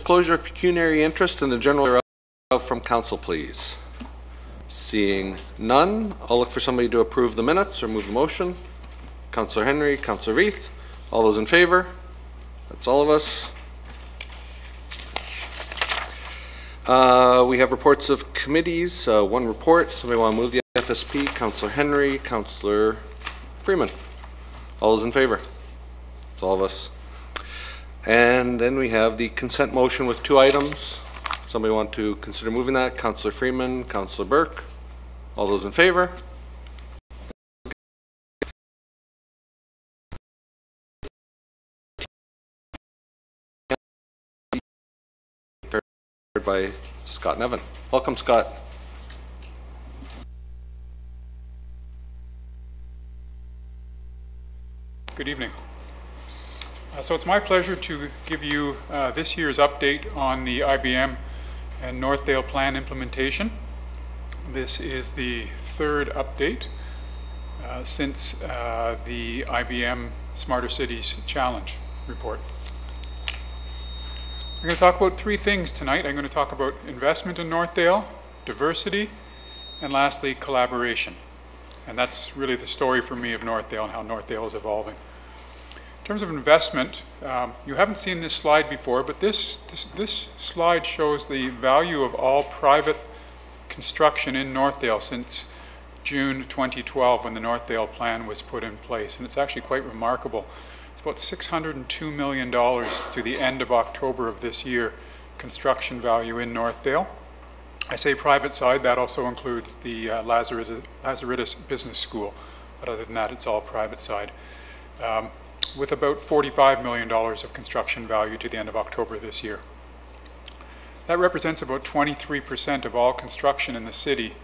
disclosure of pecuniary interest in the general from council, please. Seeing none, I'll look for somebody to approve the minutes or move the motion. Councillor Henry, Councillor Reith, all those in favor? That's all of us. We have reports of committees. One report. Somebody want to move the FSP? Councillor Henry, Councillor Freeman. All those in favor? That's all of us. And then we have the consent motion with 2 items. Somebody want to consider moving that? Councillor Freeman, Councillor Burke. All those in favor? By Scott Nevin. Welcome, Scott. Good evening. So it's my pleasure to give you this year's update on the IBM and Northdale Plan implementation. This is the 3rd update since the IBM Smarter Cities Challenge report. I'm going to talk about 3 things tonight. I'm going to talk about investment in Northdale, diversity, and lastly, collaboration. And that's really the story for me of Northdale and how Northdale is evolving. In terms of investment, you haven't seen this slide before, but this slide shows the value of all private construction in Northdale since June 2012 when the Northdale Plan was put in place. And it's actually quite remarkable. About $602 million to the end of October of this year, construction value in Northdale. I say private side, that also includes the Lazaridis Business School, but other than that, it's all private side. With about $45 million of construction value to the end of October this year. That represents about 23% of all construction in the city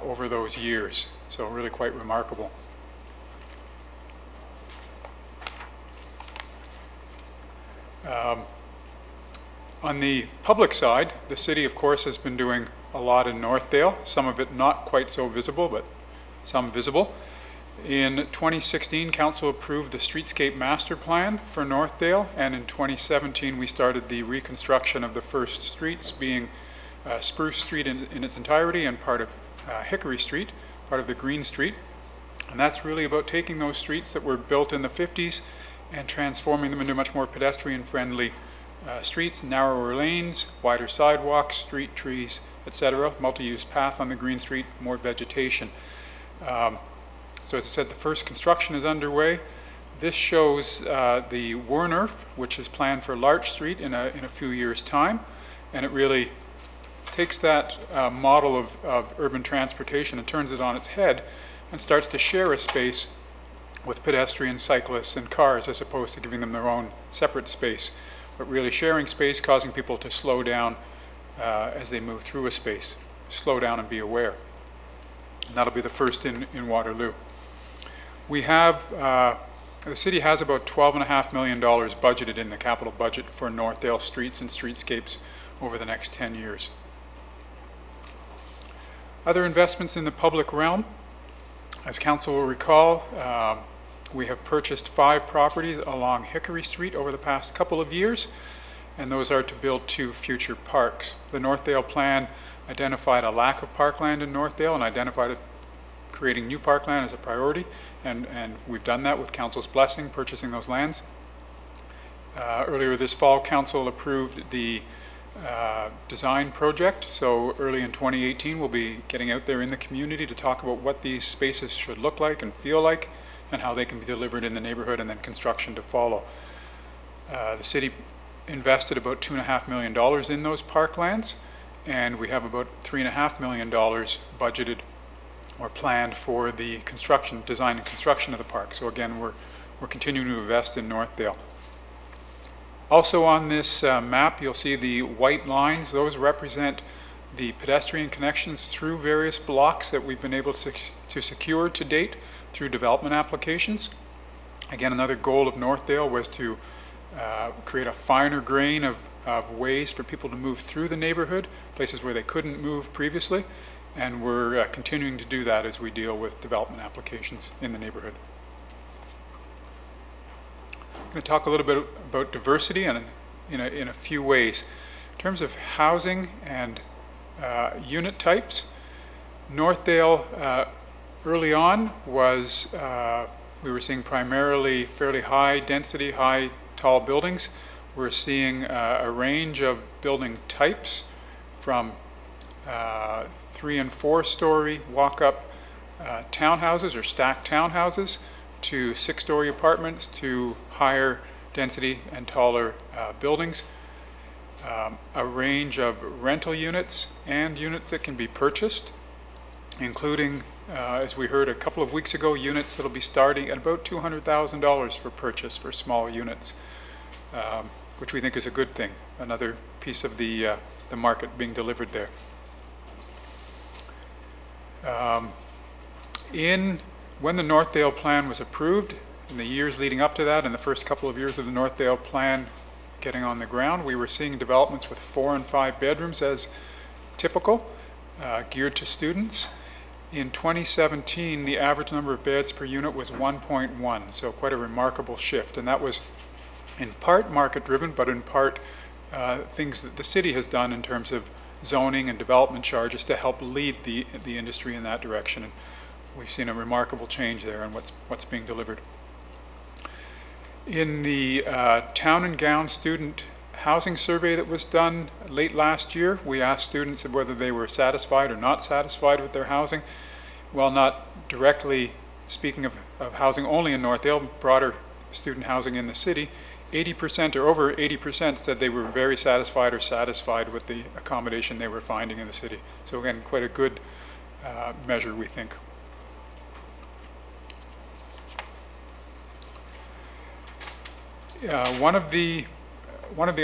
over those years, so really quite remarkable. On the public side, the city, of course, has been doing a lot in Northdale, some of it not quite so visible, but some visible. In 2016, Council approved the Streetscape Master Plan for Northdale, and in 2017, we started the reconstruction of the first streets, being Spruce Street in its entirety and part of Hickory Street, part of the Green Street. And that's really about taking those streets that were built in the 50s and transforming them into much more pedestrian-friendly streets, narrower lanes, wider sidewalks, street trees, etc. Multi-use path on the Green Street, more vegetation. So as I said, the first construction is underway. This shows the Wernerf, which is planned for Larch Street in a few years' time, and it really takes that model of urban transportation and turns it on its head and starts to share a space with pedestrians, cyclists, and cars, as opposed to giving them their own separate space, but really sharing space, causing people to slow down as they move through a space. Slow down and be aware. And that'll be the first in Waterloo. We have, the city has about $12.5 million budgeted in the capital budget for Northdale streets and streetscapes over the next 10 years. Other investments in the public realm. As council will recall, we have purchased 5 properties along Hickory Street over the past couple of years, and those are to build 2 future parks. The Northdale Plan identified a lack of parkland in Northdale and identified creating new parkland as a priority, and we've done that with council's blessing, purchasing those lands. Earlier this fall, council approved the design project, so early in 2018 we'll be getting out there in the community to talk about what these spaces should look like and feel like and how they can be delivered in the neighborhood, and then construction to follow. The city invested about $2.5 million in those parklands, and we have about $3.5 million budgeted or planned for the construction, design and construction of the park. So again, we're continuing to invest in Northdale. Also on this map, you'll see the white lines. Those represent the pedestrian connections through various blocks that we've been able to secure to date through development applications. Again, another goal of Northdale was to create a finer grain of ways for people to move through the neighborhood, places where they couldn't move previously, and we're continuing to do that as we deal with development applications in the neighborhood. I'm going to talk a little bit about diversity, and in a few ways. In terms of housing and unit types, Northdale early on was, we were seeing primarily fairly high density, high tall buildings. We're seeing a range of building types from 3- and 4-story walk-up townhouses or stacked townhouses to 6-story apartments to higher density and taller buildings. A range of rental units and units that can be purchased, including, as we heard a couple of weeks ago, units that will be starting at about $200,000 for purchase for small units, which we think is a good thing. Another piece of the market being delivered there. When the Northdale plan was approved, in the years leading up to that, in the first couple of years of the Northdale plan getting on the ground, we were seeing developments with 4 and 5 bedrooms as typical, geared to students. In 2017, the average number of beds per unit was 1.1, so quite a remarkable shift. And that was in part market-driven, but in part things that the city has done in terms of zoning and development charges to help lead the industry in that direction. And we've seen a remarkable change there in what's being delivered. In the town and gown student housing survey that was done late last year, we asked students whether they were satisfied or not satisfied with their housing. While not directly speaking of housing only in Northdale, broader student housing in the city, 80% or over 80% said they were very satisfied or satisfied with the accommodation they were finding in the city. So again, quite a good measure, we think. One of the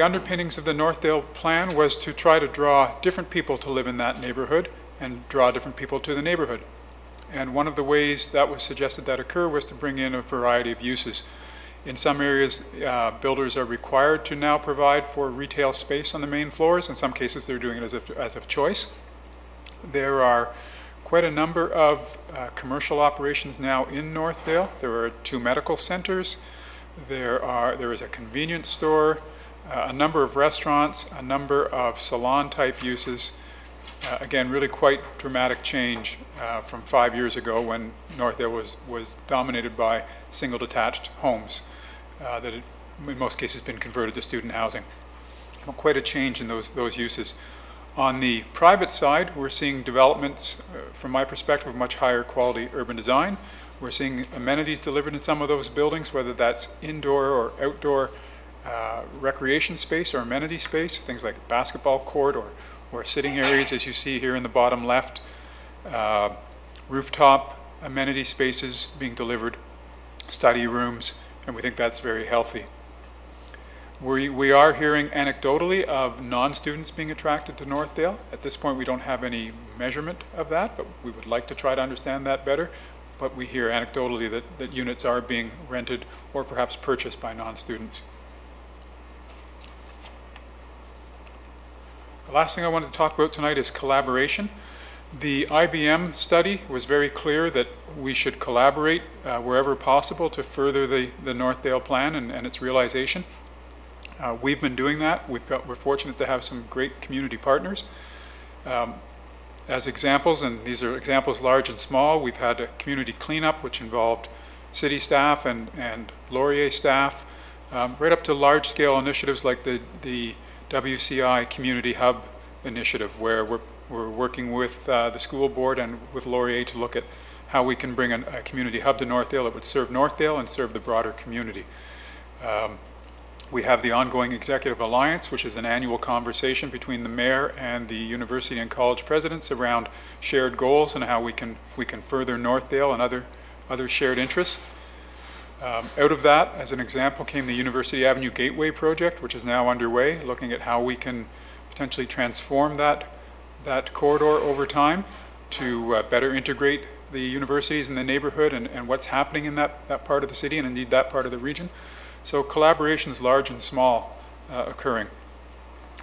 underpinnings of the Northdale plan was to try to draw different people to live in that neighborhood and draw different people to the neighborhood. And one of the ways that was suggested that occur was to bring in a variety of uses. In some areas, builders are required to now provide for retail space on the main floors. In some cases, they're doing it as of choice. There are quite a number of commercial operations now in Northdale. There are 2 medical centers. There is a convenience store, a number of restaurants, a number of salon-type uses. Again, really quite dramatic change from 5 years ago when Northdale was dominated by single detached homes that had, in most cases, been converted to student housing. Quite a change in those uses. On the private side, we're seeing developments, from my perspective, of much higher quality urban design. We're seeing amenities delivered in some of those buildings, whether that's indoor or outdoor recreation space or amenity space, things like basketball court or sitting areas, as you see here in the bottom left, rooftop amenity spaces being delivered, study rooms, and we think that's very healthy. We are hearing anecdotally of non-students being attracted to Northdale. At this point, we don't have any measurement of that, but we would like to try to understand that better. But we hear anecdotally that units are being rented or perhaps purchased by non-students. The last thing I wanted to talk about tonight is collaboration. The IBM study was very clear that we should collaborate wherever possible to further the Northdale plan and its realization. We've been doing that. We're fortunate to have some great community partners. As examples, and these are examples large and small, we've had a community cleanup which involved city staff and Laurier staff, right up to large-scale initiatives like the WCI Community Hub initiative, where we're working with the school board and with Laurier to look at how we can bring a community hub to Northdale that would serve Northdale and serve the broader community. We have the ongoing Executive Alliance, which is an annual conversation between the mayor and the university and college presidents around shared goals and how we can further Northdale and other shared interests. Out of that, as an example, came the University Avenue Gateway project, which is now underway, looking at how we can potentially transform that corridor over time to better integrate the universities in the neighborhood and what's happening in that part of the city and indeed that part of the region. So collaborations, large and small, occurring.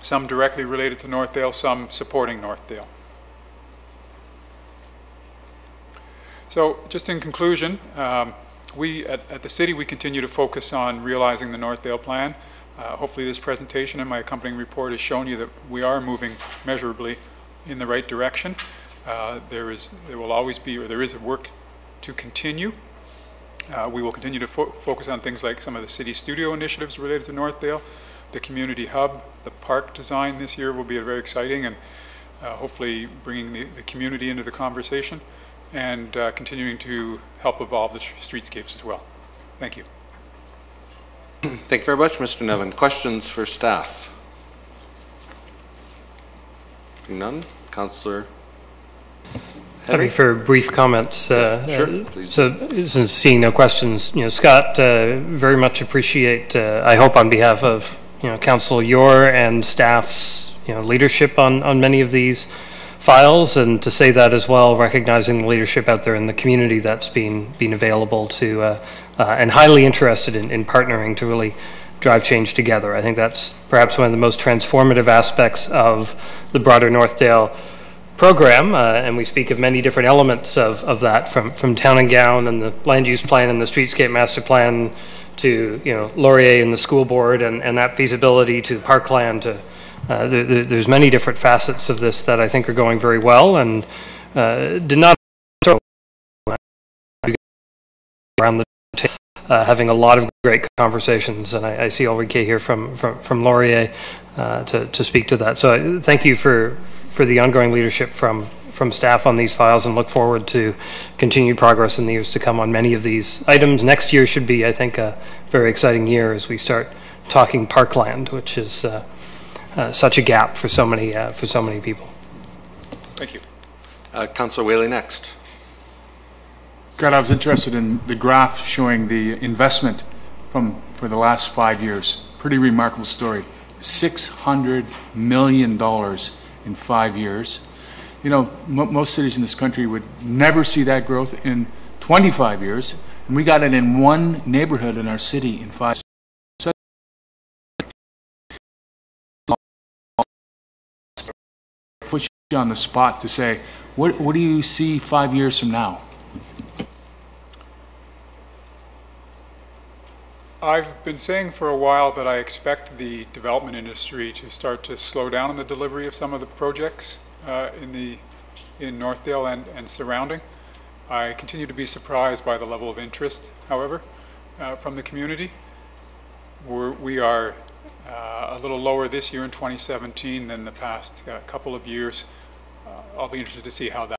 Some directly related to Northdale, some supporting Northdale. So just in conclusion, we at the city, we continue to focus on realizing the Northdale plan. Hopefully this presentation and my accompanying report has shown you that we are moving measurably in the right direction. There will always be, or there is work to continue. We will continue to focus on things like some of the city studio initiatives related to Northdale, the community hub, the park design this year will be very exciting, and hopefully bringing the community into the conversation, and continuing to help evolve the streetscapes as well. Thank you. Thank you very much, Mr. Nevin. Questions for staff? None. Councillor Happy for brief comments. Sure, please. So, since seeing no questions, Scott, very much appreciate. I hope on behalf of Councillor Yor and staff's leadership on many of these files, and to say that as well, recognizing the leadership out there in the community that's been available to and highly interested in partnering to really drive change together. I think that's perhaps one of the most transformative aspects of the broader Northdale program, and we speak of many different elements of that, from town and gown and the land use plan and the streetscape master plan to Laurier and the school board and that feasibility to parkland. To there's many different facets of this that I think are going very well, and did not around the table, having a lot of great conversations, and I see Ulrike here from Laurier to speak to that. So thank you for the ongoing leadership from staff on these files, and look forward to continued progress in the years to come on many of these items. Next year should be, I think, a very exciting year as we start talking parkland, which is such a gap for so many people. Thank you. Councillor Whaley next. Scott, I was interested in the graph showing the investment for the last 5 years. Pretty remarkable story. $600 million in 5 years. Most cities in this country would never see that growth in 25 years, and we got it in one neighborhood in our city in 5 years. Put you on the spot to say, what do you see 5 years from now? I've been saying for a while that I expect the development industry to start to slow down in the delivery of some of the projects in Northdale and surrounding. I continue to be surprised by the level of interest, however, from the community. We are a little lower this year in 2017 than the past couple of years. I'll be interested to see how that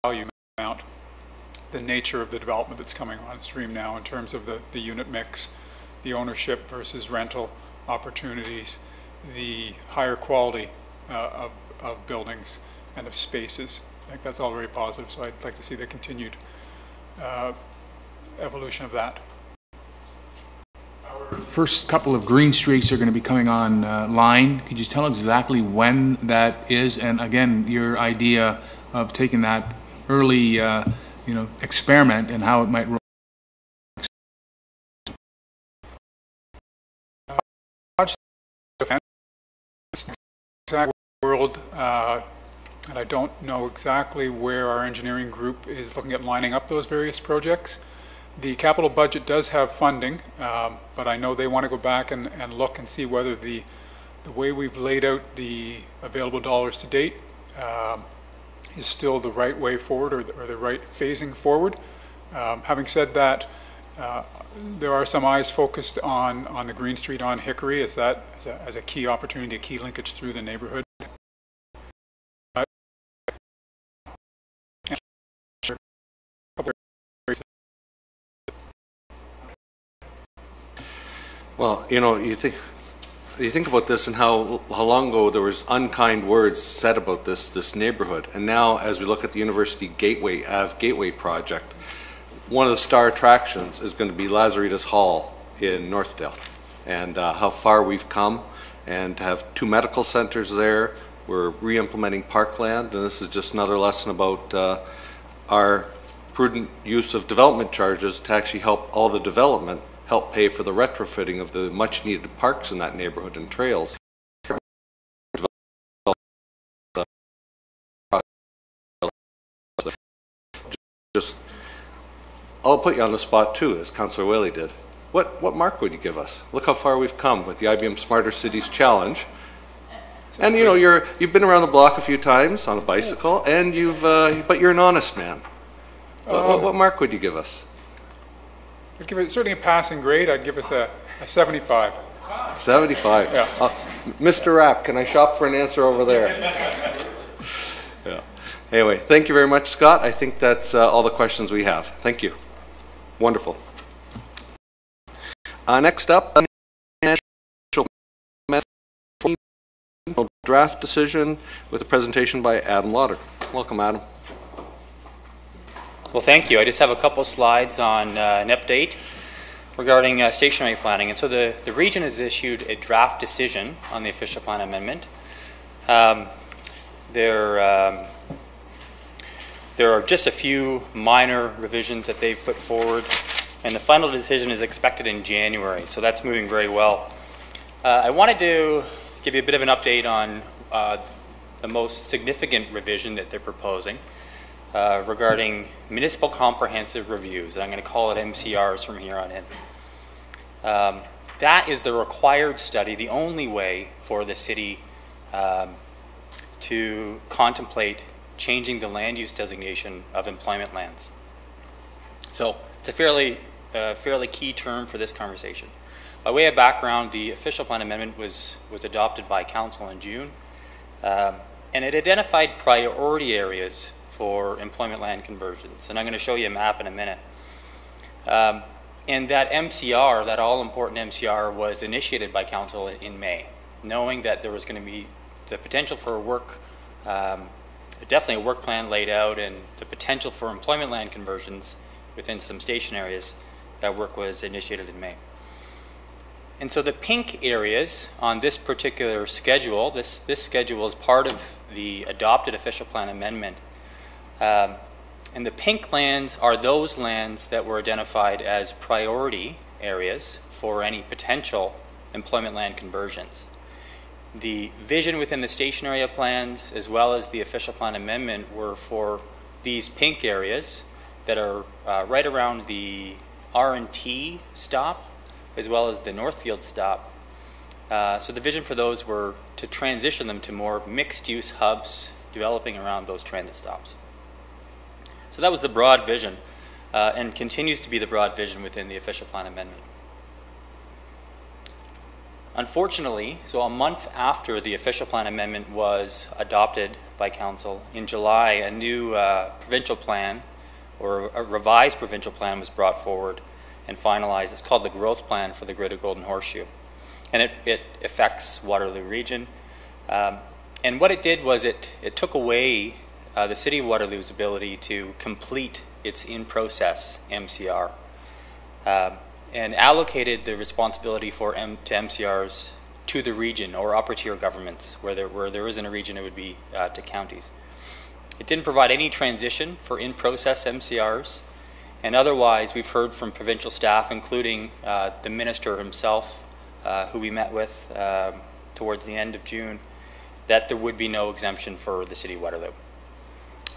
value amount, the nature of the development that's coming on stream now in terms of the unit mix, the ownership versus rental opportunities, the higher quality of buildings and of spaces. I think that's all very positive, so I'd like to see the continued evolution of that. Our first couple of green streets are going to be coming online. Could you tell exactly when that is, and again, your idea of taking that early experiment and how it might roll? World, and I don't know exactly where our engineering group is looking at lining up those various projects. The capital budget does have funding, but I know they want to go back and look and see whether the way we've laid out the available dollars to date is still the right way forward, or the right phasing forward. Having said that, there are some eyes focused on the Green Street on Hickory as a key opportunity, a key linkage through the neighborhood. Well, you think about this and how long ago there was unkind words said about this neighborhood, and now as we look at the University Gateway project, one of the star attractions is going to be Lazaritas Hall in Northdale, and how far we've come, and to have 2 medical centers there. We're re-implementing parkland, and this is just another lesson about our prudent use of development charges to actually help all the development help pay for the retrofitting of the much needed parks in that neighborhood and trails. just, I'll put you on the spot too, as Councillor Whaley did. What mark would you give us? Look how far we've come with the IBM Smarter Cities Challenge. And you know, you've been around the block a few times on a bicycle, and but you're an honest man. What mark would you give us? I'd give it certainly a passing grade. I'd give us a 75. 75. Yeah. Mr. Rapp, can I shop for an answer over there? Yeah. Anyway, thank you very much, Scott. I think that's all the questions we have. Thank you. Wonderful. Next up, draft decision with a presentation by Adam Lauder. Welcome, Adam. Well, thank you. I just have a couple slides on an update regarding stationary planning. And so the region has issued a draft decision on the official plan amendment. There are just a few minor revisions that they've put forward, and the final decision is expected in January, so that's moving very well. I wanted to give you a bit of an update on the most significant revision that they're proposing regarding municipal comprehensive reviews. And I'm going to call it MCRs from here on in. That is the required study, the only way for the city to contemplate changing the land use designation of employment lands. So it's a fairly key term for this conversation. By way of background, the official plan amendment was adopted by Council in June, and it identified priority areas for employment land conversions. And I'm going to show you a map in a minute. And that MCR, that all-important MCR, was initiated by Council in May, knowing that there was going to be the potential for definitely a work plan laid out, and the potential for employment land conversions within some station areas. That work was initiated in May. And so the pink areas on this particular schedule, this schedule is part of the adopted official plan amendment. And the pink lands are those lands that were identified as priority areas for any potential employment land conversions. The vision within the station area plans, as well as the official plan amendment, were for these pink areas that are right around the R&T stop, as well as the Northfield stop. So the vision for those were to transition them to more mixed-use hubs developing around those transit stops. So that was the broad vision, and continues to be the broad vision within the official plan amendment. Unfortunately, so a month after the official plan amendment was adopted by Council, in July, a new provincial plan, or a revised provincial plan, was brought forward and finalized. It's called the Growth Plan for the Greater Golden Horseshoe. And it affects Waterloo region. And what it did was it took away the City of Waterloo's ability to complete its in-process MCR, and allocated the responsibility to MCRs to the region or upper tier governments. Where there isn't a region, it would be to counties. It didn't provide any transition for in-process MCRs, and otherwise we've heard from provincial staff, including the minister himself, who we met with towards the end of June, that there would be no exemption for the City of Waterloo.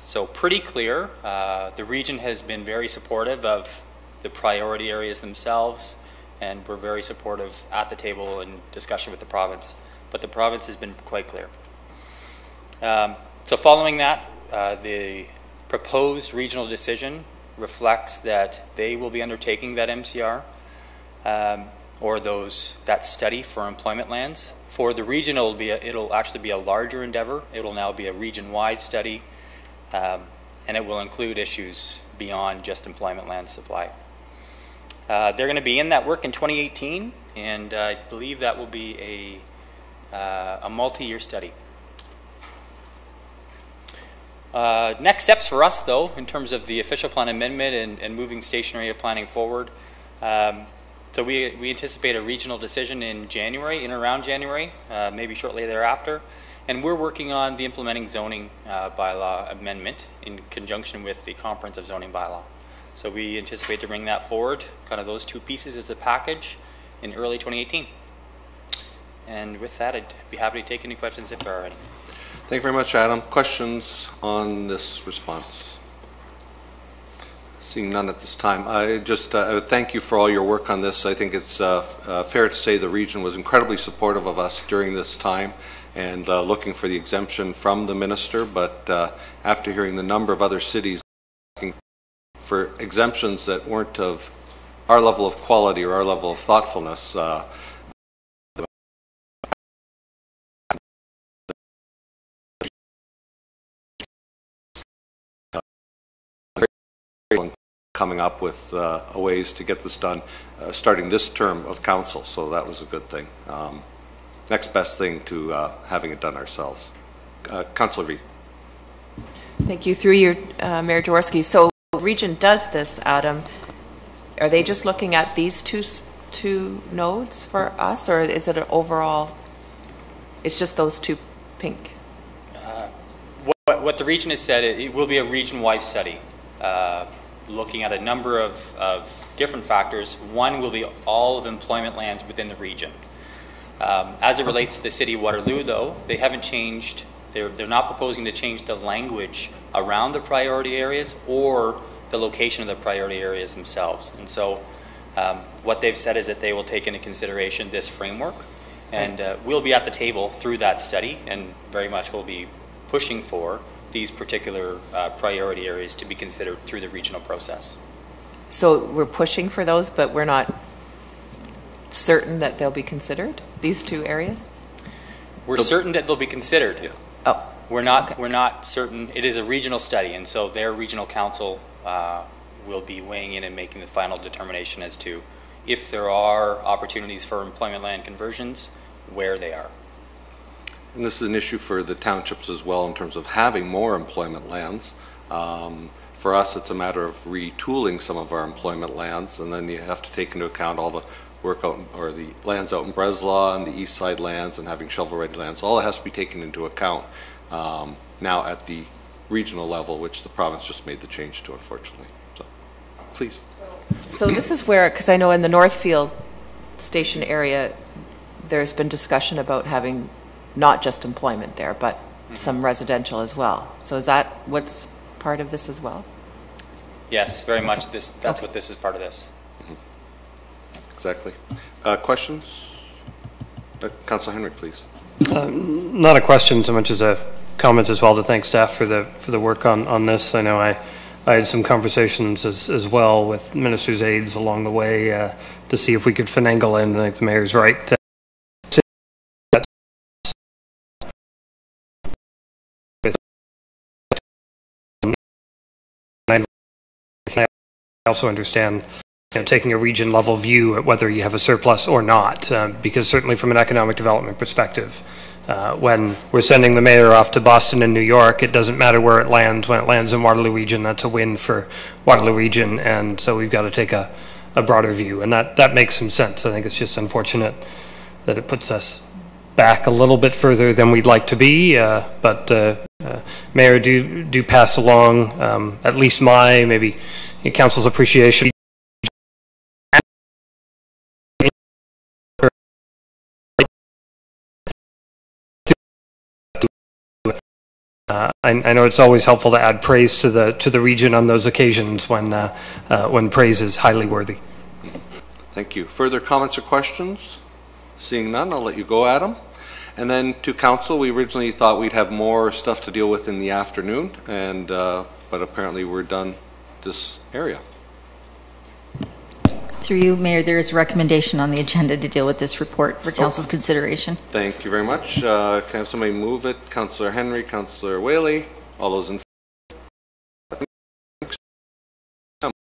So pretty clear. The region has been very supportive of the priority areas themselves, and we're very supportive at the table in discussion with the province. But the province has been quite clear. So following that, the proposed regional decision reflects that they will be undertaking that MCR, or that study for employment lands. For the region, it'll actually be a larger endeavor. It will now be a region-wide study, and it will include issues beyond just employment land supply. They're going to be in that work in 2018, and I believe that will be a multi-year study. Next steps for us, though, in terms of the official plan amendment and moving station area planning forward. So we anticipate a regional decision in January, in around January, maybe shortly thereafter. And we're working on the implementing zoning bylaw amendment in conjunction with the comprehensive zoning bylaw. So we anticipate to bring that forward, kind of those two pieces as a package, in early 2018. And with that, I'd be happy to take any questions if there are any. Thank you very much, Adam. Questions on this response? Seeing none at this time, I just thank you for all your work on this. I think it's fair to say the region was incredibly supportive of us during this time and looking for the exemption from the minister, but after hearing the number of other cities looking for exemptions that weren't of our level of quality or our level of thoughtfulness, coming up with ways to get this done starting this term of council, so that was a good thing. Next best thing to having it done ourselves. Councillor Veith. Thank you. Through you, Mayor Jaworski. So region does this, Adam. Are they just looking at these two nodes for us, or is it an overall, it's just those two pink? What the region has said, it will be a region-wide study. Looking at a number of different factors. One will be all of employment lands within the region. As it relates to the city of Waterloo, though, they haven't changed. They're not proposing to change the language around the priority areas or the location of the priority areas themselves. And so what they've said is that they will take into consideration this framework, and we'll be at the table through that study, and very much will be pushing for these particular priority areas to be considered through the regional process. So we're pushing for those, but we're not certain that they'll be considered, these two areas? We're certain that they'll be considered. Yeah. Oh. We're not certain. It is a regional study, and so their regional council will be weighing in and making the final determination as to if there are opportunities for employment land conversions, where they are. And this is an issue for the townships as well in terms of having more employment lands. For us, it's a matter of retooling some of our employment lands, and then you have to take into account all the work out, or the lands out in Breslau and the east side lands and having shovel-ready lands. All that has to be taken into account now at the regional level, which the province just made the change to, unfortunately. So, please. So this is where, because I know in the Northfield station area, there's been discussion about having not just employment there, but some residential as well. So is that what's part of this as well? Yes, very much. That's what this is part of this. Exactly. Questions? Councillor Henry, please. Not a question so much as a comment as well to thank staff for the work on this. I know I had some conversations as well with ministers' aides along the way to see if we could finagle in. I think the mayor's right. I also understand taking a region level view at whether you have a surplus or not, because certainly from an economic development perspective, when we're sending the mayor off to Boston and New York, it doesn't matter where it lands. When it lands in Waterloo region, that's a win for Waterloo region, and so we've got to take a broader view, and that makes some sense. I think it's just unfortunate that it puts us back a little bit further than we'd like to be, but Mayor, do pass along at least my, maybe council's appreciation. I know it's always helpful to add praise to the region on those occasions when praise is highly worthy. Thank you. Further comments or questions? Seeing none, I'll let you go, Adam. And then to council, we originally thought we'd have more stuff to deal with in the afternoon, and but apparently we're done this area. Through you, Mayor, there is a recommendation on the agenda to deal with this report for council's consideration. Thank you very much. Can somebody move it? Councillor Henry, Councillor Whaley, all those in